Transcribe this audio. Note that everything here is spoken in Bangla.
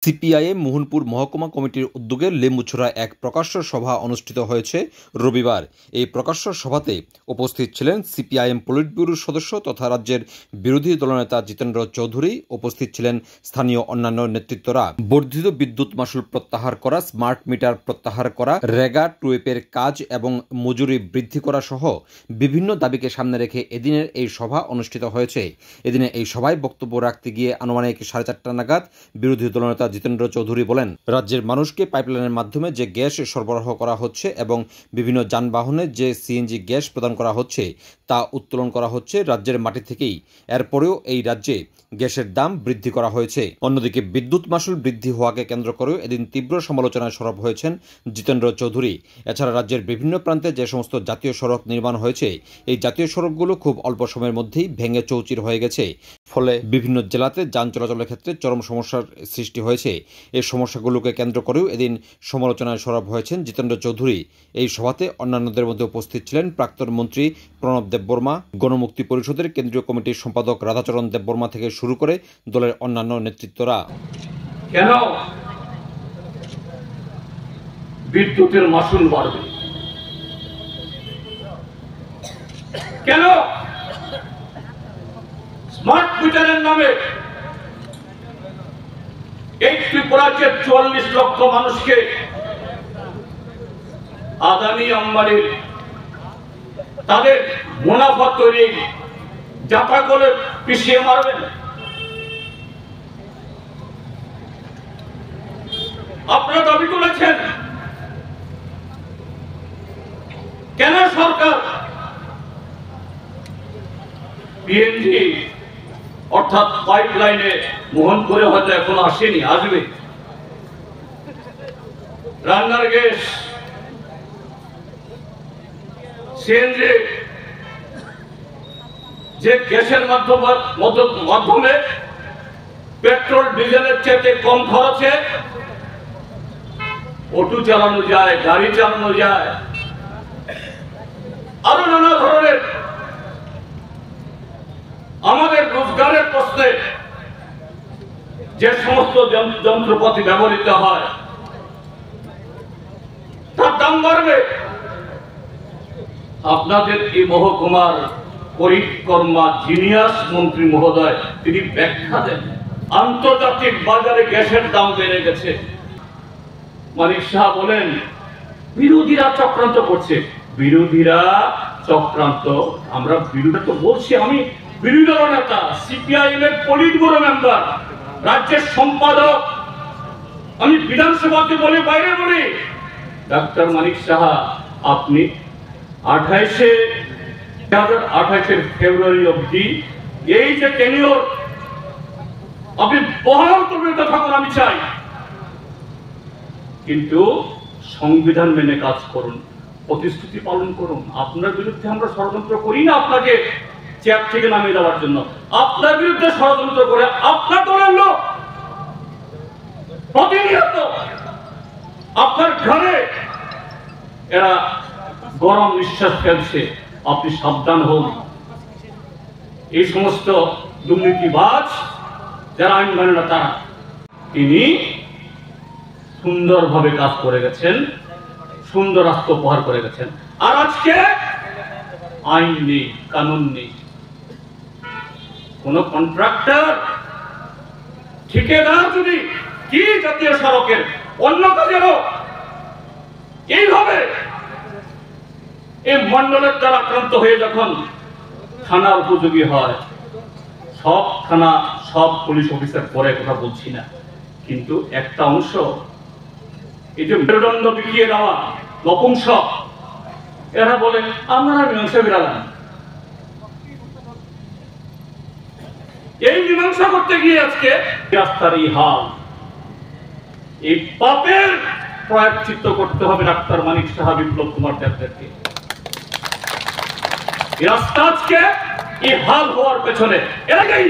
সিপিআইএম মোহনপুর মহকুমা কমিটির উদ্যোগে লেম্বুছড়া এক প্রকাশ্য সভা অনুষ্ঠিত হয়েছে রবিবার। এই প্রকাশ্য সভাতে উপস্থিত ছিলেন সিপিআইএম পলিট ব্যুরোর সদস্য তথা রাজ্যের বিরোধী দলনেতা জিতেন্দ্র চৌধুরী। উপস্থিত ছিলেন স্থানীয় অন্যান্য নেতৃত্বরা। বর্ধিত বিদ্যুৎ মাশুল প্রত্যাহার করা, স্মার্ট মিটার প্রত্যাহার করা, রেগা টুয়েপের কাজ এবং মজুরি বৃদ্ধি করা সহ বিভিন্ন দাবিকে সামনে রেখে এদিনের এই সভা অনুষ্ঠিত হয়েছে। এদিনে এই সভায় বক্তব্য রাখতে গিয়ে আনুমানিক 4:30 নাগাদ বিরোধী দলনেতা জিতেন্দ্র চৌধুরী বলেন, রাজ্যের মানুষকে পাইপলাইনের মাধ্যমে যে গ্যাস সরবরাহ করা হচ্ছে এবং বিভিন্ন যানবাহনে যে সিএনজি গ্যাস প্রদান করা হচ্ছে তা উত্তোলন করা হচ্ছে রাজ্যের মাটি থেকেই। এরপরেও এই রাজ্যে গ্যাসের দাম বৃদ্ধি করা হয়েছে। অন্যদিকে বিদ্যুৎ মাশুল বৃদ্ধি হওয়াকে কেন্দ্র করেও এদিন তীব্র সমালোচনায় সরব হয়েছেন জিতেন্দ্র চৌধুরী। এছাড়া রাজ্যের বিভিন্ন প্রান্তে যে সমস্ত জাতীয় সড়ক নির্মাণ হয়েছে এই জাতীয় সড়কগুলো খুব অল্প সময়ের মধ্যেই ভেঙে চৌচির হয়ে গেছে, ফলে বিভিন্ন জেলাতে যান চলাচলের ক্ষেত্রে চরম সমস্যার সৃষ্টি হয়েছে। এই সমস্যাগুলোকে কেন্দ্র করেও এদিন সমালোচনায় সরব হয়েছেন জিতেন্দ্র চৌধুরী। এই সভাতে অন্যান্যদের মধ্যে উপস্থিত ছিলেন প্রাক্তন মন্ত্রী প্রণব দেববর্মা, গণমুক্তি পরিষদের কেন্দ্রীয় কমিটির সম্পাদক রাধাচরণ দেববর্মা থেকে শুরু করে দলের অন্যান্য নেতৃত্বরা। কেন বিদ্যুতের মাশুল বাড়বে? কেন স্মার্ট মিটারের নামে এই ত্রিপুরার 44 লক্ষ মানুষকে আদানি আম্বানির তাদের মুনাফা তৈরি যাত্রা করে পিছিয়ে মারবেন? আপনারা দাবি করেছেন কেন সরকার পিএনজি অর্থাৎ পাইপলাইনে মোহনপুরে হয়তো এখনো আসেনি, আসবে। রান্নার গ্যাস, সিএনজি যে গ্যাসের মাধ্যমে পেট্রোল ডিজেলের চেয়ে কম খরচে অটো চালানো যায়, গাড়ি চালানো যায়, আরো নানা ধরনের আমাদের রোজগারের প্রশ্নে যে সমস্ত যন্ত্রপাতি ব্যবহৃত হয় তার দাম বাড়বে। আপনাদের এই মহকুমার পরিক্রমা জিনিয়াস মন্ত্রী মহোদয় তিনি ব্যাখ্যা দেন, আন্তর্জাতিক বাজারে গ্যাসের দাম বেড়ে গেছে। মানিক শাহ বলেন বিরোধীরা চক্রান্ত করছে। বিরোধীরা চক্রান্ত, আমরা বিরোধী তো বলছি, আমি বিরোধী দল নেতা, সিপিআইএম এর পলিট ব্যুরো মেম্বার, রাজ্যের সম্পাদক, আমি বিধানসভাতে বলে বাইরে বলি, ডাক্তার মানিক সাহা আপনি 2028 ফেব্রুয়ারি অবধি এই যে টেনিওর আপনি বহাল করবেন থাকুন, আমি চাই, কিন্তু সংবিধান মেনে কাজ করুন, প্রতিশ্রুতি পালন করুন। আপনার বিরুদ্ধে আমরা ষড়যন্ত্র করি না আপনাকে চেয়ার থেকে নামিয়ে দেওয়ার জন্য। আপনার বিরুদ্ধে ষড়যন্ত্র করে আপনার দলের লোক প্রতিনিয়ত আপনার ঘরে এরা গরম নিঃশ্বাস ফেলছে, আপনি সাবধান হন। এই সমস্ত দুর্নীতিবাজ যারা আইন মানে না তারা, তিনি সুন্দরভাবে কাজ করে গেছেন, সুন্দর রাষ্ট্র উপহার করে গেছেন। আর আজকে আইন নেই, কানুন নেই। কোন কন্ট্রাক্টর, ঠিকাদার যদি কি জাতীয় সড়কের অন্য কাজেরও এইভাবে এই মন্ডলের দ্বারা আক্রান্ত হয়ে যখন থানা উপযোগী হয়, সব থানা সব পুলিশ অফিসার পরে কথা বলছি না, কিন্তু একটা অংশ এই যে মেরুদণ্ড বিকিয়ে দেওয়া নপুংসক, এরা বলে আমরা মীমাংসা বিড়ালাম। এই মীমাংসা করতে গিয়ে আজকে রাস্তার এই হাল, এই পাপের প্রায়শ্চিত্ত করতে হবে ডাক্তার মানিক সাহা, বিপ্লব কুমার দেবদেরকে। এই রাস্তা আজকে এই হাল হওয়ার পেছনে এর আগেই